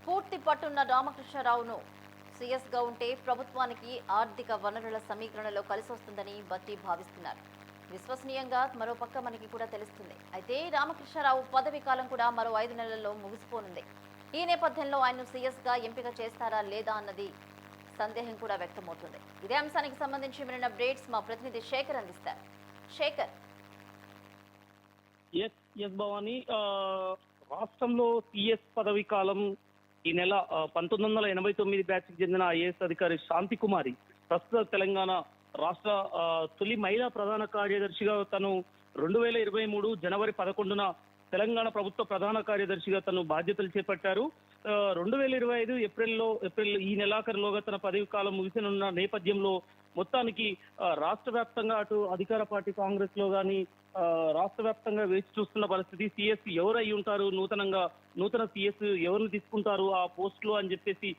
పూర్తి పట్టున్న రామకృష్ణారావును సీఎస్గా ఉంటే ప్రభుత్వానికి ఆర్థిక వనరుల సమీకరణలో కలిసొస్తుందని బట్టి భావిస్తున్నారు. విశ్వసనీయంగా మరోపక్క మనకి కూడా తెలుస్తుంది. అయితే రామకృష్ణారావు పదవీ కాలం కూడా మరో 5 నెలల్లో ముగిసిపోనుంది. ఈ నేపథ్యంలో ఆయన్ను సీఎస్గా ఎంపిక చేస్తారా లేదా అన్నది సందేహం కూడా వ్యక్తమవుతుంది. ఇదే అంశానికి సంబంధించి మరిన్ని అప్డేట్స్ మా ప్రతినిధి శేఖర్ అందిస్తారు. శేఖర్. భవాని, రాష్ట్రంలో సిఎస్ పదవి కాలం ఈ నెల 1989 బ్యాచ్ కి చెందిన ఐఏఎస్ అధికారి శాంతి కుమారి ప్రస్తుత తెలంగాణ రాష్ట్ర తొలి మహిళా ప్రధాన కార్యదర్శిగా తను 2023 జనవరి 11న తెలంగాణ ప్రభుత్వ ప్రధాన కార్యదర్శిగా తను బాధ్యతలు చేపట్టారు. 2025 ఏప్రిల్ ఈ నెలాఖరులోగా తన పదవి కాలం ముగిసనున్న నేపథ్యంలో మొత్తానికి రాష్ట్ర వ్యాప్తంగా అటు అధికార పార్టీ కాంగ్రెస్ లో గాని రాష్ట్ర వ్యాప్తంగా వేచి చూస్తున్న పరిస్థితి. సిఎస్ ఎవరు అయి ఉంటారు, నూతన సిఎస్ ఎవరిని తీసుకుంటారు ఆ పోస్టులు అని చెప్పేసి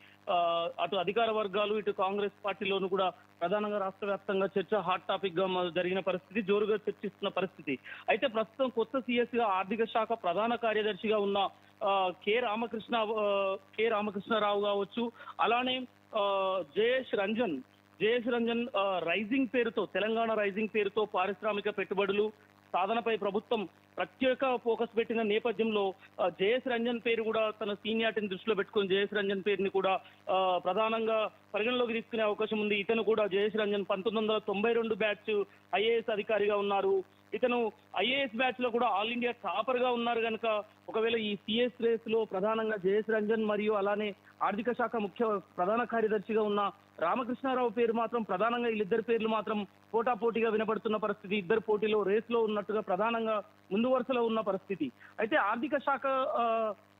అటు అధికార వర్గాలు ఇటు కాంగ్రెస్ పార్టీలోనూ కూడా ప్రధానంగా రాష్ట్ర వ్యాప్తంగా చర్చ హాట్ టాపిక్ గా జరిగిన పరిస్థితి, జోరుగా చర్చిస్తున్న పరిస్థితి. అయితే ప్రస్తుతం కొత్త సిఎస్ గా ఆర్థిక శాఖ ప్రధాన కార్యదర్శిగా ఉన్న కె రామకృష్ణారావు కావచ్చు, అలానే జయేష్ రంజన్ రైజింగ్ పేరుతో, తెలంగాణ రైజింగ్ పేరుతో పారిశ్రామిక పెట్టుబడులు సాధనపై ప్రభుత్వం ప్రత్యేక ఫోకస్ పెట్టిన నేపథ్యంలో జయేష్ రంజన్ పేరు కూడా తన సీనియారిటీని దృష్టిలో పెట్టుకుని జయేష్ రంజన్ పేరుని కూడా ప్రధానంగా పరిగణలోకి తీసుకునే అవకాశం ఉంది. ఇతను కూడా జయేష్ రంజన్ 1992 బ్యాచ్ ఐఏఎస్ అధికారిగా ఉన్నారు. ఇతను ఐఏఎస్ బ్యాచ్ లో కూడా ఆల్ ఇండియా టాపర్ గా ఉన్నారు కనుక ఒకవేళ ఈ సిఎస్ రేస్ లో ప్రధానంగా జయేష్ రంజన్ మరియు అలానే ఆర్థిక శాఖ ముఖ్య ప్రధాన కార్యదర్శిగా ఉన్న రామకృష్ణారావు పేరు మాత్రం ప్రధానంగా వీళ్ళిద్దరి పేర్లు మాత్రం పోటాపోటీగా వినపడుతున్న పరిస్థితి. ఇద్దరు పోటీలో రేస్ లో ఉన్నట్టుగా ప్రధానంగా ముందు వరుసలో ఉన్న పరిస్థితి. అయితే ఆర్థిక శాఖ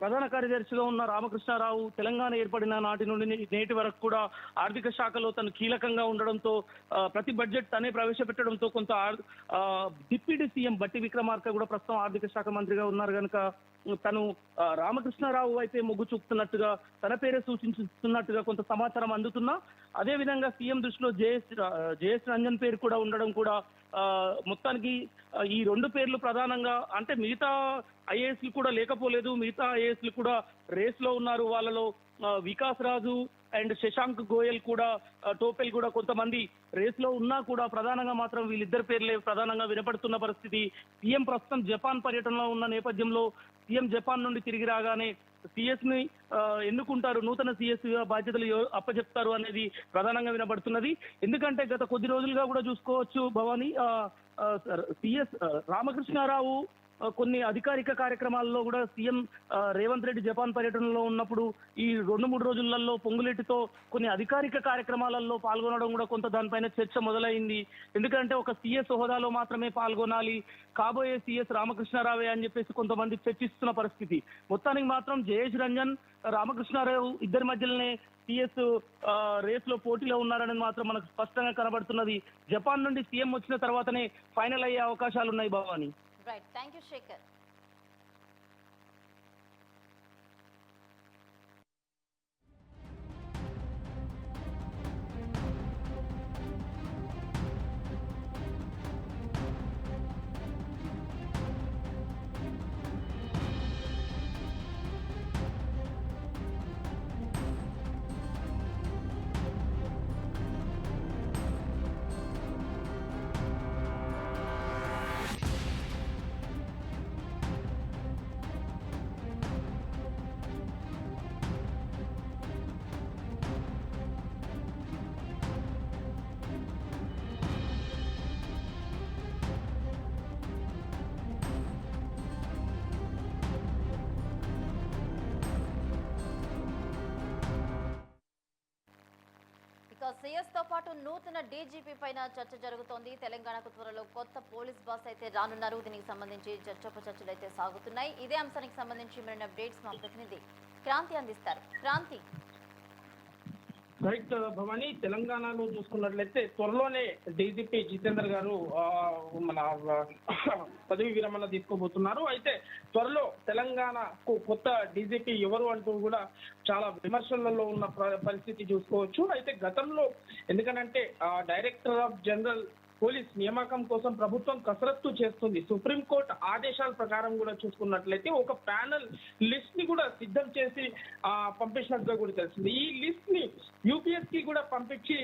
ప్రధాన కార్యదర్శిగా ఉన్న రామకృష్ణారావు తెలంగాణ ఏర్పడిన నాటి నుండి నేటి వరకు కూడా ఆర్థిక శాఖలో తను కీలకంగా ఉండడంతో ప్రతి బడ్జెట్ తనే ప్రవేశపెట్టడంతో కొంత డిప్యూటీ సీఎం బట్టి విక్రమార్క కూడా ప్రస్తుతం ఆర్థిక శాఖ మంత్రిగా ఉన్నారు కనుక తను రామకృష్ణారావు అయితే మొగ్గు చూపుతున్నట్టుగా, తన పేరే సూచిస్తున్నట్టుగా కొంత సమాచారం అందుతున్నా, అదే విధంగా సీఎం దృష్టిలో జయేష్ రంజన్ పేరు కూడా ఉండడం కూడా మొత్తానికి ఈ 2 పేర్లు ప్రధానంగా, అంటే మిగతా ఐఏఎస్లు కూడా లేకపోలేదు, మిగతా ఐఏఎస్లు కూడా రేస్ లో ఉన్నారు. వాళ్ళలో వికాస్ రాజు అండ్ శశాంక్ గోయల్ కూడా, టోపెల్ కూడా కొంతమంది రేస్ లో ఉన్నా కూడా ప్రధానంగా మాత్రం వీళ్ళిద్దరు పేర్లే ప్రధానంగా వినపడుతున్న పరిస్థితి. సీఎం ప్రస్తుతం జపాన్ పర్యటనలో ఉన్న నేపథ్యంలో సీఎం జపాన్ నుండి తిరిగి రాగానే సిఎస్ ని ఎన్నుకుంటారు, నూతన సిఎస్ గా బాధ్యతలు అప్పచెప్తారు అనేది ప్రధానంగా వినబడుతున్నది. ఎందుకంటే గత కొద్ది రోజులుగా కూడా చూసుకోవచ్చు భవాని, సిఎస్ రామకృష్ణారావు కొన్ని అధికారిక కార్యక్రమాల్లో కూడా సీఎం రేవంత్ రెడ్డి జపాన్ పర్యటనలో ఉన్నప్పుడు ఈ 2-3 రోజులలో పొంగులేటితో కొన్ని అధికారిక కార్యక్రమాలలో పాల్గొనడం కూడా కొంత దానిపైన చర్చ మొదలైంది. ఎందుకంటే ఒక సిఎస్ హోదాలో మాత్రమే పాల్గొనాలి, కాబోయే సిఎస్ రామకృష్ణారావే అని చెప్పేసి కొంతమంది చర్చిస్తున్న పరిస్థితి. మొత్తానికి మాత్రం జయేష్ రంజన్, రామకృష్ణారావు ఇద్దరి మధ్యలోనే సిఎస్ రేస్ లో పోటీలో ఉన్నారని మాత్రం మనకు స్పష్టంగా కనబడుతున్నది. జపాన్ నుండి సీఎం వచ్చిన తర్వాతనే ఫైనల్ అయ్యే అవకాశాలు ఉన్నాయి Bhavani. Right. Thank you, Shekhar. CS తో పాటు నూతన డీజీపీ పైన చర్చ జరుగుతోంది. తెలంగాణకు త్వరలో కొత్త పోలీస్ బాస్ అయితే రానున్నారు. దీనికి సంబంధించి చర్చలు అయితే సాగుతున్నాయి. ఇదే అంశానికి సంబంధించి మరిన్ని అప్డేట్స్ మా ప్రతినిధి క్రాంతి అందిస్తారు. క్రాంతి. రైట్ భవాని, తెలంగాణలో చూసుకున్నట్లయితే త్వరలోనే డీజీపీ జితేందర్ గారు మన పదవి విరమణ తీసుకోబోతున్నారు. అయితే త్వరలో తెలంగాణకు కొత్త డీజీపీ ఎవరు అంటూ కూడా చాలా విమర్శలలో ఉన్న పరిస్థితి చూసుకోవచ్చు. అయితే గతంలో ఎందుకనంటే డైరెక్టర్ ఆఫ్ జనరల్ పోలీస్ నియామకం కోసం ప్రభుత్వం కసరత్తు చేస్తుంది. సుప్రీంకోర్టు ఆదేశాల ప్రకారం కూడా చూసుకున్నట్లయితే ఒక ప్యానల్ లిస్ట్ ని కూడా సిద్ధం చేసి పంపించినట్టుగా కూడా తెలిసింది. ఈ లిస్ట్ ని యూపీఎస్ కి కూడా పంపించి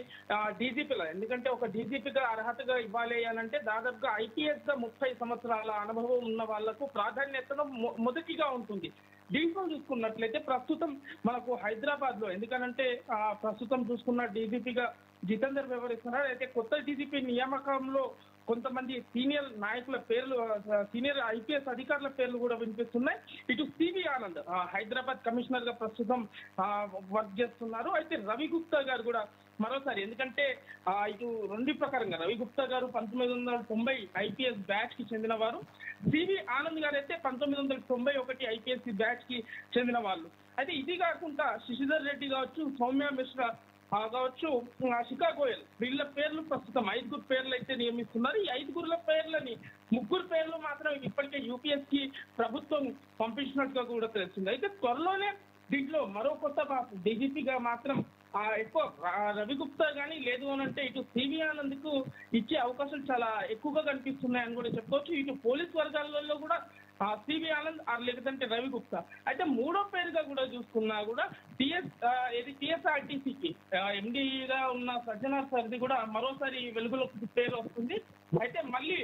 డీజీపీల, ఎందుకంటే ఒక డీజీపీగా అర్హతగా ఇవ్వాలి అని అంటే దాదాపుగా ఐపీఎస్ గా 30 సంవత్సరాల అనుభవం ఉన్న వాళ్లకు ప్రాధాన్యతను మొదటిగా ఉంటుంది. దీంట్లో చూసుకున్నట్లయితే ప్రస్తుతం మనకు హైదరాబాద్ లో, ఎందుకనంటే ప్రస్తుతం చూసుకున్న డీజీపీగా జితేందర్ వ్యవహరిస్తున్నారు. అయితే కొత్త డీజీపీ నియామకంలో కొంతమంది సీనియర్ నాయకుల పేర్లు, సీనియర్ ఐపీఎస్ అధికారుల పేర్లు కూడా వినిపిస్తున్నాయి. ఇటు సివి ఆనంద్ హైదరాబాద్ కమిషనర్ గా ప్రస్తుతం వర్క్ చేస్తున్నారు. అయితే రవి గుప్తా గారు కూడా మరోసారి, ఎందుకంటే ఇటు రెండు ప్రకారంగా రవి గుప్తా గారు 1990 ఐపీఎస్ బ్యాచ్ కి చెందిన వారు, సివి ఆనంద్ గారు అయితే 1991 ఐపీఎస్ బ్యాచ్ కి చెందిన వాళ్ళు. అయితే ఇది కాకుండా శశిధర్ రెడ్డి కావచ్చు, సౌమ్య మిశ్రా కావచ్చు, శిఖా గోయల్, వీళ్ళ పేర్లు ప్రస్తుతం 5 పేర్లు అయితే నియమిస్తున్నారు. ఈ 5 పేర్లని 3 పేర్లు మాత్రం ఇప్పటికే యూపీఎస్ కి ప్రభుత్వం పంపించినట్టుగా కూడా తెలిసింది. అయితే త్వరలోనే దీంట్లో మరో కొత్త డీజీపీగా మాత్రం ఎక్కువ రవి గుప్తా కానీ లేదు అని అంటే ఇటు సివి ఆనంద్ కు ఇచ్చే అవకాశాలు చాలా ఎక్కువగా కనిపిస్తున్నాయని కూడా చెప్పుకోవచ్చు. ఇటు పోలీస్ వర్గాలలో కూడా సివి ఆనంద్ లేదంటే రవి గుప్తా. అయితే మూడో పేరుగా కూడా చూసుకున్నా కూడా టీఎస్ఆర్టీసీకి ఎండీగా ఉన్న సజ్జనార్ సార్ది కూడా మరోసారి వెలుగులోకి పేరు వస్తుంది. అయితే మళ్ళీ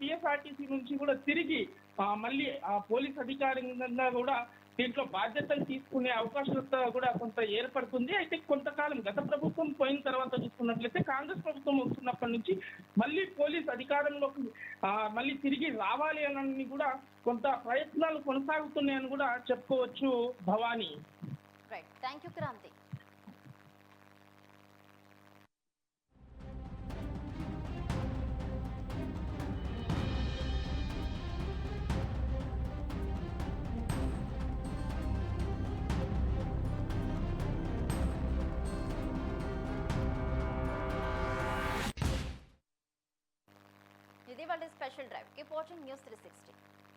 టీఎస్ఆర్టీసీ నుంచి కూడా తిరిగి మళ్ళీ పోలీస్ అధికారిగా కూడా దీంట్లో బాధ్యతలు తీసుకునే అవకాశాలతో కూడా కొంత ఏర్పడుతుంది. అయితే కొంతకాలం గత ప్రభుత్వం పోయిన తర్వాత చూసుకున్నట్లయితే కాంగ్రెస్ ప్రభుత్వం వస్తున్నప్పటి నుంచి మళ్ళీ పోలీస్ అధికారంలోకి మళ్ళీ తిరిగి రావాలి అని కూడా కొంత ప్రయత్నాలు కొనసాగుతున్నాయని కూడా చెప్పుకోవచ్చు. Bhavani. Right, thank you Kranthi. ఇది వాళ్ళ special drive. Keep watching news 360.